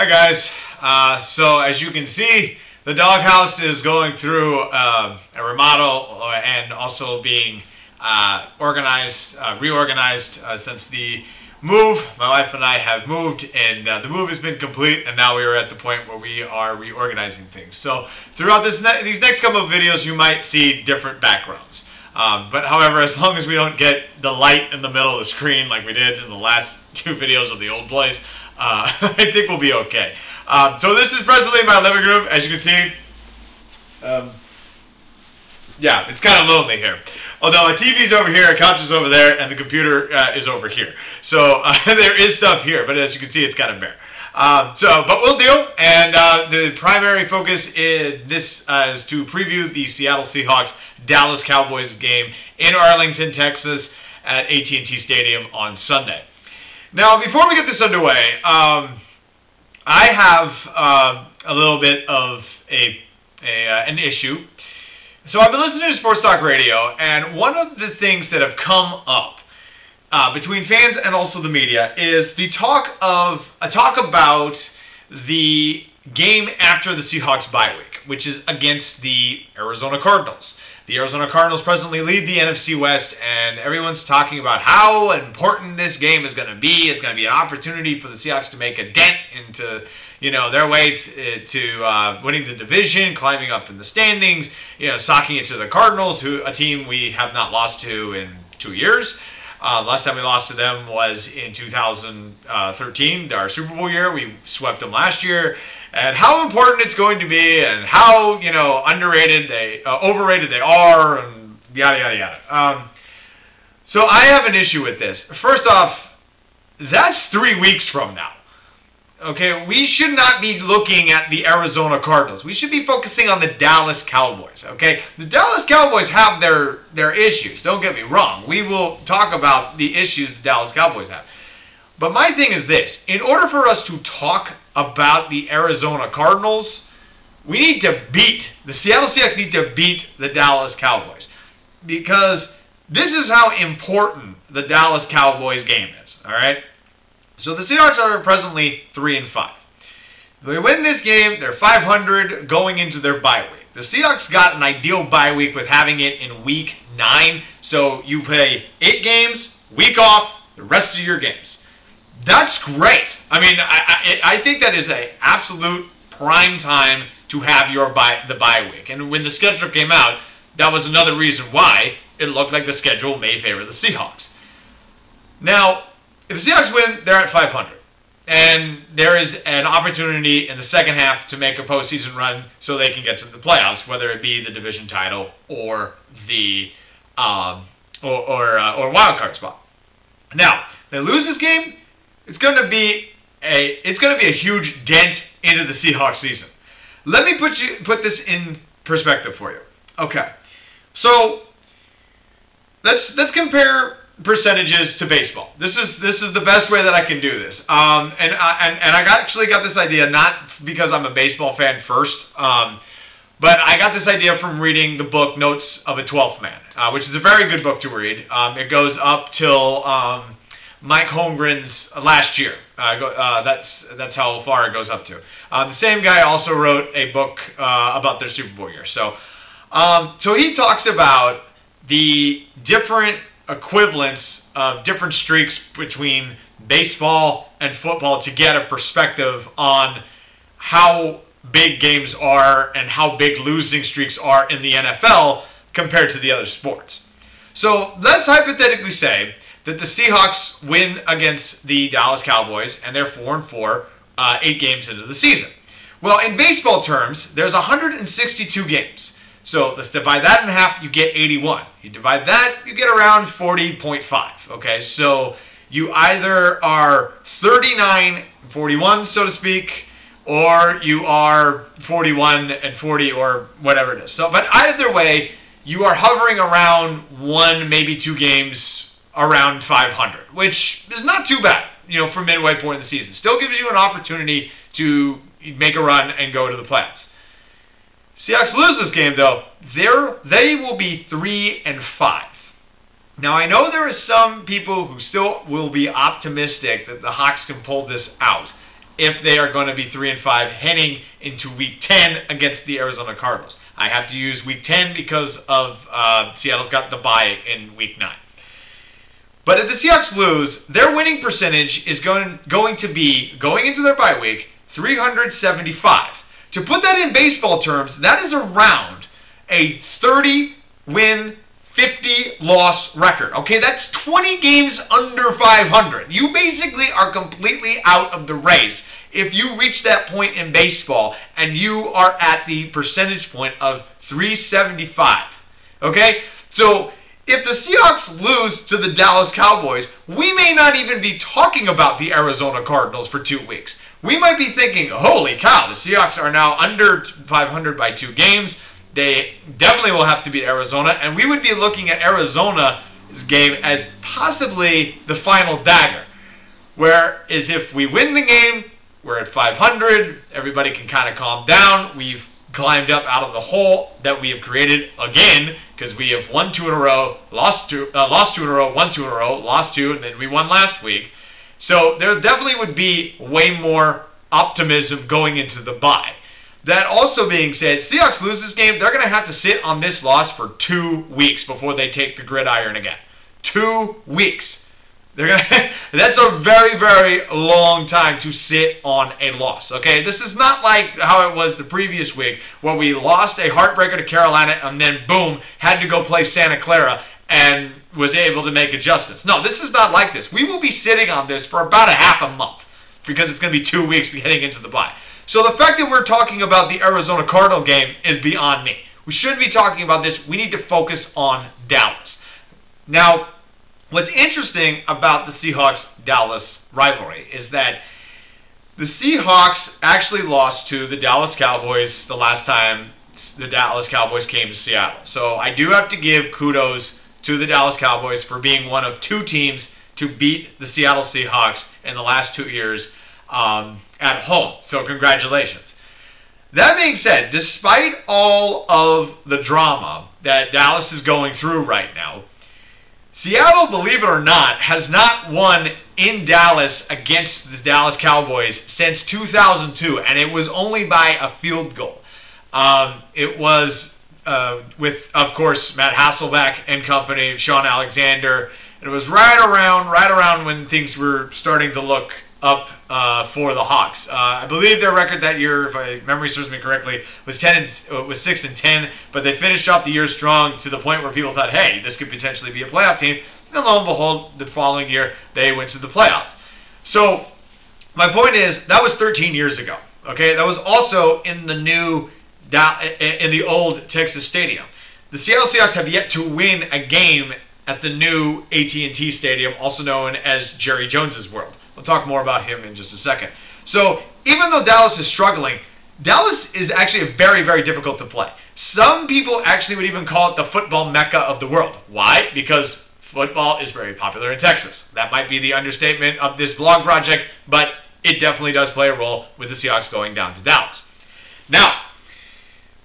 Hi guys. So as you can see, the Doghouse is going through a remodel and also being reorganized since the move. My wife and I have moved, and the move has been complete, and now we are at the point where we are reorganizing things. So throughout these next couple of videos, you might see different backgrounds. But however, as long as we don't get the light in the middle of the screen like we did in the last two videos of the old place, I think we'll be okay. So this is presently my living room, as you can see. Yeah, it's kind of lonely here. Although a TV's over here, a couch is over there, and the computer is over here. So there is stuff here, but as you can see, it's kind of bare. But we'll deal. And the primary focus is to preview the Seattle Seahawks Dallas Cowboys game in Arlington, Texas, at AT&T Stadium on Sunday. Now, before we get this underway, I have a little bit of an issue. So I've been listening to Sports Talk Radio, and one of the things that have come up between fans and also the media is the talk about the game after the Seahawks bye week, which is against the Arizona Cardinals. The Arizona Cardinals presently lead the NFC West, and everyone's talking about how important this game is going to be. It's going to be an opportunity for the Seahawks to make a dent into, their way to winning the division, climbing up in the standings, socking it to the Cardinals, a team we have not lost to in 2 years. Last time we lost to them was in 2013, our Super Bowl year. We swept them last year. And how important it's going to be, and how overrated they are, and yada yada yada. So I have an issue with this. First off, that's 3 weeks from now. Okay, we should not be looking at the Arizona Cardinals. We should be focusing on the Dallas Cowboys. Okay, the Dallas Cowboys have their issues. Don't get me wrong. We will talk about the issues the Dallas Cowboys have. But my thing is this. In order for us to talk about the Arizona Cardinals, we need to the Seattle Seahawks need to beat the Dallas Cowboys. Because this is how important the Dallas Cowboys game is. Alright? So the Seahawks are presently 3-5. If they win this game, they're 500 going into their bye week. The Seahawks got an ideal bye week with having it in week 9. So you play 8 games, week off, the rest of your games. That's great. I mean, I think that is an absolute prime time to have the bye week. And when the schedule came out, that was another reason why it looked like the schedule may favor the Seahawks. Now, if the Seahawks win, they're at 500. And there is an opportunity in the second half to make a postseason run so they can get to the playoffs, whether it be the division title or the wild card spot. Now, if they lose this game, it's going to be a huge dent into the Seahawks season. Let me put this in perspective for you. Okay, so let's compare percentages to baseball. This is the best way that I can do this. And I actually got this idea not because I'm a baseball fan first, but I got this idea from reading the book Notes of a Twelfth Man, which is a very good book to read. It goes up till Mike Holmgren's last year. That's how far it goes up to. The same guy also wrote a book about their Super Bowl year. So he talks about the different equivalents of different streaks between baseball and football to get a perspective on how big games are and how big losing streaks are in the NFL compared to the other sports. So let's hypothetically say that the Seahawks win against the Dallas Cowboys, and they're 4-4, 8 games into the season. Well, in baseball terms, there's 162 games. So let's divide that in half, you get 81. You divide that, you get around 40.5. Okay, so you either are 39-41, so to speak, or you are 41-40, or whatever it is. So, but either way, you are hovering around 1, maybe 2 games around 500, which is not too bad, for midway point in the season. Still gives you an opportunity to make a run and go to the playoffs. Seahawks lose this game, though, they will be 3-5. Now, I know there are some people who still will be optimistic that the Hawks can pull this out. if they are going to be 3-5 heading into Week 10 against the Arizona Cardinals. I have to use Week 10 because of Seattle's got the bye in Week 9. But if the Seahawks lose, their winning percentage is going to be, going into their bye week, 375. To put that in baseball terms, that is around a 30-win, 50-loss record. Okay, that's 20 games under 500. You basically are completely out of the race if you reach that point in baseball and you are at the percentage point of 375. Okay? So, if the Seahawks lose to the Dallas Cowboys, we may not even be talking about the Arizona Cardinals for 2 weeks. We might be thinking, holy cow, the Seahawks are now under 500 by 2 games. They definitely will have to beat Arizona, and we would be looking at Arizona's game as possibly the final dagger. Whereas if we win the game, we're at 500, everybody can kind of calm down. We've climbed up out of the hole that we have created again, because we have won 2 in a row, lost 2 in a row, won 2 in a row, lost 2, and then we won last week. So there definitely would be way more optimism going into the bye. That also being said, Seahawks lose this game, they're going to have to sit on this loss for 2 weeks before they take the gridiron again. 2 weeks. That's a very, very long time to sit on a loss. Okay, this is not like how it was the previous week where we lost a heartbreaker to Carolina and then boom, had to go play Santa Clara and was able to make adjustments. No, this is not like this. We will be sitting on this for about a half a month because it's going to be 2 weeks heading into the bye. So the fact that we're talking about the Arizona Cardinal game is beyond me. We shouldn't be talking about this. We need to focus on Dallas. Now, what's interesting about the Seahawks-Dallas rivalry is that the Seahawks actually lost to the Dallas Cowboys the last time the Dallas Cowboys came to Seattle. So I do have to give kudos to the Dallas Cowboys for being one of 2 teams to beat the Seattle Seahawks in the last 2 years at home. So congratulations. That being said, despite all of the drama that Dallas is going through right now, Seattle, believe it or not, has not won in Dallas against the Dallas Cowboys since 2002, and it was only by a field goal. It was with, of course, Matt Hasselbeck and company, Sean Alexander. It was right around when things were starting to look up for the Hawks. I believe their record that year, if my memory serves me correctly, was 6-10, but they finished off the year strong to the point where people thought, hey, this could potentially be a playoff team. And lo and behold, the following year, they went to the playoffs. So, my point is, that was 13 years ago. Okay, that was also in the old Texas Stadium. The Seattle Seahawks have yet to win a game at the new AT&T Stadium, also known as Jerry Jones's World. We'll talk more about him in just a second. So, even though Dallas is struggling, Dallas is actually very, very difficult to play. Some people actually would even call it the football mecca of the world. Why? Because football is very popular in Texas. That might be the understatement of this blog project, but it definitely does play a role with the Seahawks going down to Dallas. Now,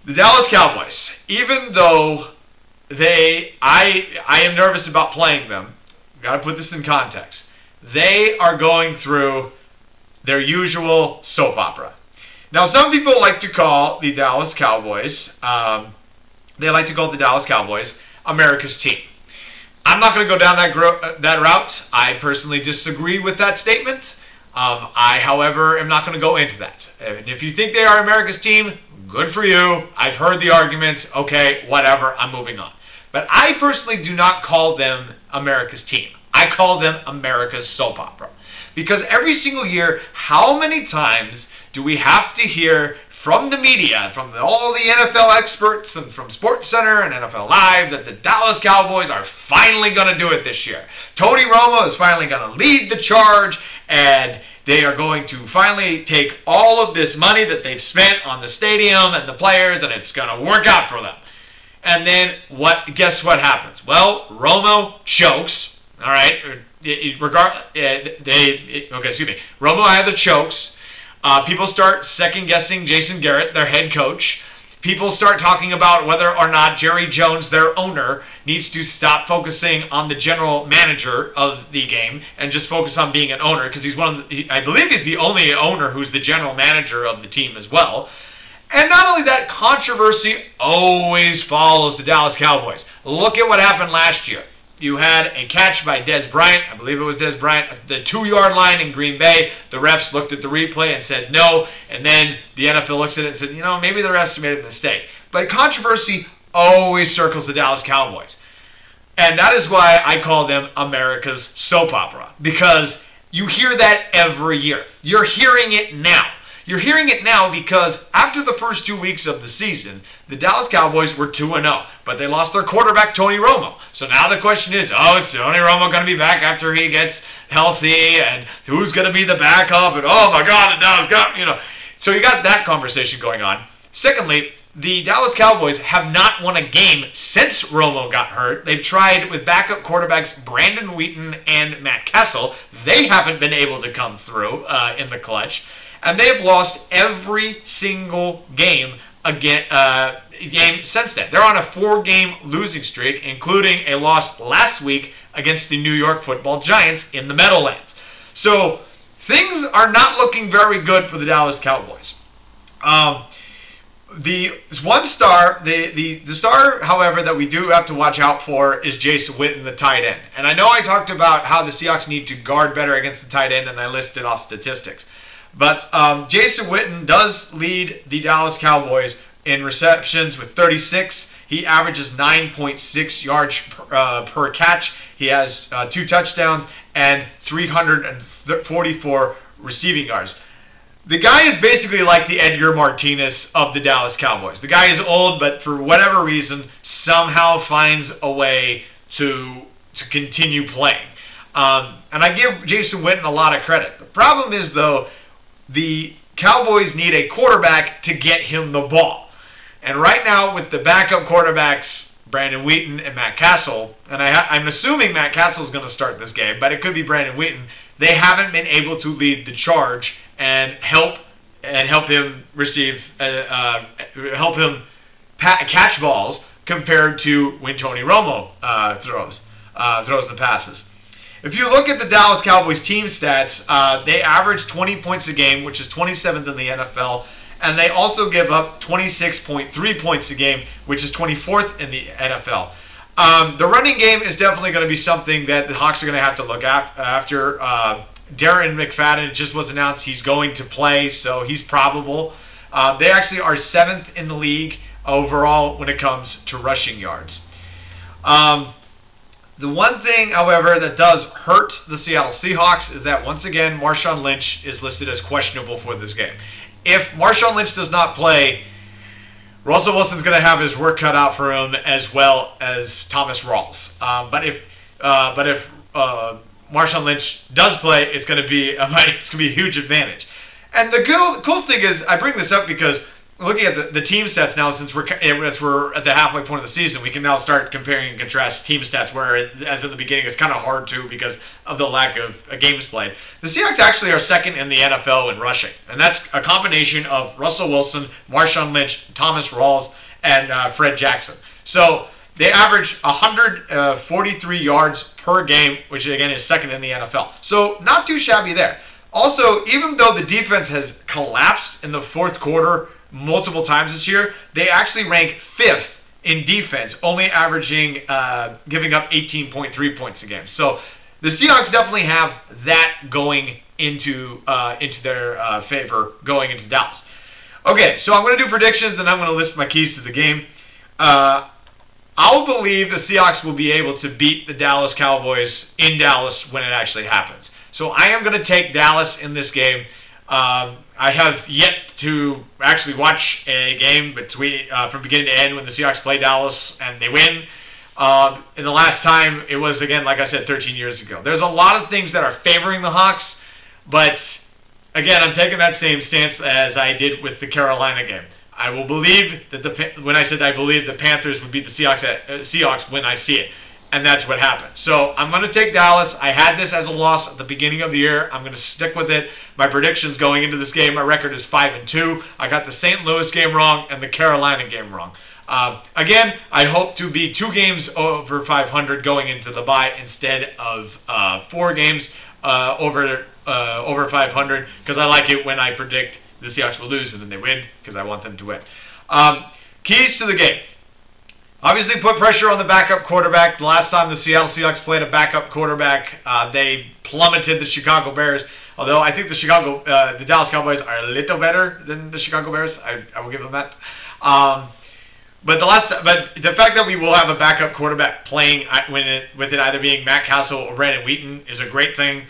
the Dallas Cowboys, even though I am nervous about playing them, got to put this in context. They are going through their usual soap opera. Now, some people like to call the Dallas Cowboys, America's team. I'm not going to go down that route. I personally disagree with that statement. I, however, am not going to go into that. And if you think they are America's team, good for you. I've heard the arguments. Okay, whatever. I'm moving on. But I personally do not call them America's team. I call them America's soap opera. Because every single year, how many times do we have to hear from the media, from all the NFL experts and from SportsCenter and NFL Live that the Dallas Cowboys are finally going to do it this year? Tony Romo is finally going to lead the charge, and they are going to finally take all of this money that they've spent on the stadium and the players, and it's going to work out for them. And then, guess what happens? Well, Romo chokes. All right, Romo either chokes. People start second-guessing Jason Garrett, their head coach, People start talking about whether or not Jerry Jones, their owner, needs to stop focusing on the general manager of the game and just focus on being an owner, because I believe he's the only owner who's the general manager of the team as well. And not only that, controversy always follows the Dallas Cowboys. Look at what happened last year. You had a catch by Dez Bryant, I believe it was Dez Bryant, at the 2-yard line in Green Bay. The refs looked at the replay and said no, and then the NFL looks at it and said, you know, maybe the refs made a mistake. But controversy always circles the Dallas Cowboys. And that is why I call them America's soap opera, because you hear that every year. You're hearing it now. You're hearing it now because after the first 2 weeks of the season, the Dallas Cowboys were 2-0, but they lost their quarterback, Tony Romo. So now the question is, is Tony Romo going to be back after he gets healthy, and who's going to be the backup, and oh my God, the Dallas Cowboys, So you got that conversation going on. Secondly, the Dallas Cowboys have not won a game since Romo got hurt. They've tried with backup quarterbacks Brandon Wheaton and Matt Castle. They haven't been able to come through in the clutch. And they have lost every single game since then. They're on a 4-game losing streak, including a loss last week against the New York Football Giants in the Meadowlands. So things are not looking very good for the Dallas Cowboys. The star, however, that we do have to watch out for is Jason Witten, the tight end. And I know I talked about how the Seahawks need to guard better against the tight end, and I listed off statistics. But Jason Witten does lead the Dallas Cowboys in receptions with 36. He averages 9.6 yards per catch. He has 2 touchdowns and 344 receiving yards. The guy is basically like the Edgar Martinez of the Dallas Cowboys. The guy is old, but for whatever reason, somehow finds a way to continue playing. And I give Jason Witten a lot of credit. The problem is, though, the Cowboys need a quarterback to get him the ball. And right now, with the backup quarterbacks, Brandon Wheaton and Matt Castle, and I'm assuming Matt Castle is going to start this game, but it could be Brandon Wheaton, they haven't been able to lead the charge and help him catch balls compared to when Tony Romo throws the passes. If you look at the Dallas Cowboys team stats, they average 20 points a game, which is 27th in the NFL, and they also give up 26.3 points a game, which is 24th in the NFL. The running game is definitely going to be something that the Hawks are going to have to look after. Darren McFadden just was announced he's going to play, so he's probable. They actually are 7th in the league overall when it comes to rushing yards. The one thing, however, that does hurt the Seattle Seahawks is that, once again, Marshawn Lynch is listed as questionable for this game. If Marshawn Lynch does not play, Russell Wilson's going to have his work cut out for him, as well as Thomas Rawls. But if Marshawn Lynch does play, it's going to be a huge advantage. And the cool thing is, I bring this up because looking at the team stats now, since we're at the halfway point of the season, we can now start comparing and contrast team stats, whereas in the beginning it's kind of hard to because of the lack of games played. The Seahawks actually are 2nd in the NFL in rushing, and that's a combination of Russell Wilson, Marshawn Lynch, Thomas Rawls, and Fred Jackson. So they average 143 yards per game, which again is 2nd in the NFL. So not too shabby there. Also, even though the defense has collapsed in the 4th quarter multiple times this year, they actually rank 5th in defense, only giving up 18.3 points a game. So the Seahawks definitely have that going into their favor going into Dallas. Okay, so I'm going to do predictions, and I'm going to list my keys to the game. I'll believe the Seahawks will be able to beat the Dallas Cowboys in Dallas when it actually happens. So I am going to take Dallas in this game. I have yet to actually watch a game from beginning to end when the Seahawks play Dallas and they win. In the last time, it was, again, like I said, 13 years ago. There's a lot of things that are favoring the Hawks, but, again, I'm taking that same stance as I did with the Carolina game. I will believe that when I said I believe the Panthers would beat the Seahawks when I see it. and that's what happened. So I'm going to take Dallas. I had this as a loss at the beginning of the year. I'm going to stick with it. My predictions going into this game, my record is 5-2. I got the St. Louis game wrong and the Carolina game wrong. Again, I hope to be 2 games over 500 going into the bye instead of 4 games over 500, because I like it when I predict the Seahawks will lose and then they win, because I want them to win. Keys to the game. Obviously, put pressure on the backup quarterback. The last time the Seattle Seahawks played a backup quarterback, they plummeted the Chicago Bears. Although I think the Dallas Cowboys are a little better than the Chicago Bears, I will give them that. But the fact that we will have a backup quarterback playing with it either being Matt Castle or Brandon Wheaton is a great thing.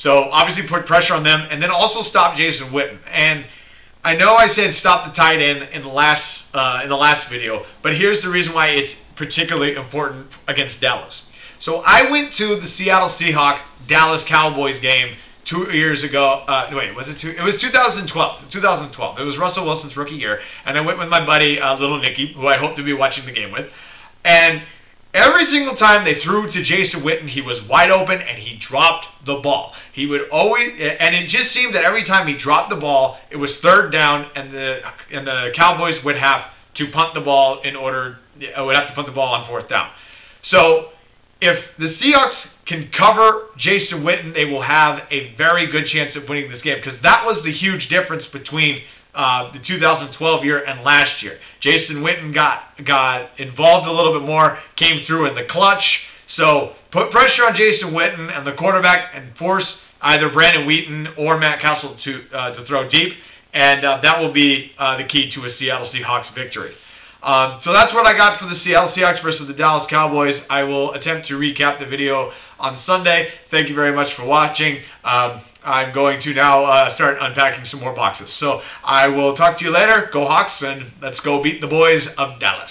So obviously put pressure on them, and then also stop Jason Witten. And I know I said stop the tight end in the last video, but here's the reason why it's particularly important against Dallas. So I went to the Seattle Seahawks Dallas Cowboys game 2 years ago. Wait, was it two? It was 2012. 2012. It was Russell Wilson's rookie year, and I went with my buddy Little Nicky, who I hope to be watching the game with. And every single time they threw to Jason Witten, he was wide open and he dropped the ball. He would always, and it just seemed that every time he dropped the ball, it was third down, and the Cowboys would have to punt the ball on fourth down. So if the Seahawks can cover Jason Witten, they will have a very good chance of winning this game, because that was the huge difference between the 2012 year and last year. Jason Witten got involved a little bit more, came through in the clutch. So put pressure on Jason Witten and the quarterback and force either Brandon Wheaton or Matt Castle to throw deep, and that will be the key to a Seattle Seahawks victory. So that's what I got for the Seattle Seahawks versus the Dallas Cowboys. I will attempt to recap the video on Sunday. Thank you very much for watching. I'm going to now start unpacking some more boxes. So I will talk to you later. Go Hawks, and let's go beat the boys of Dallas.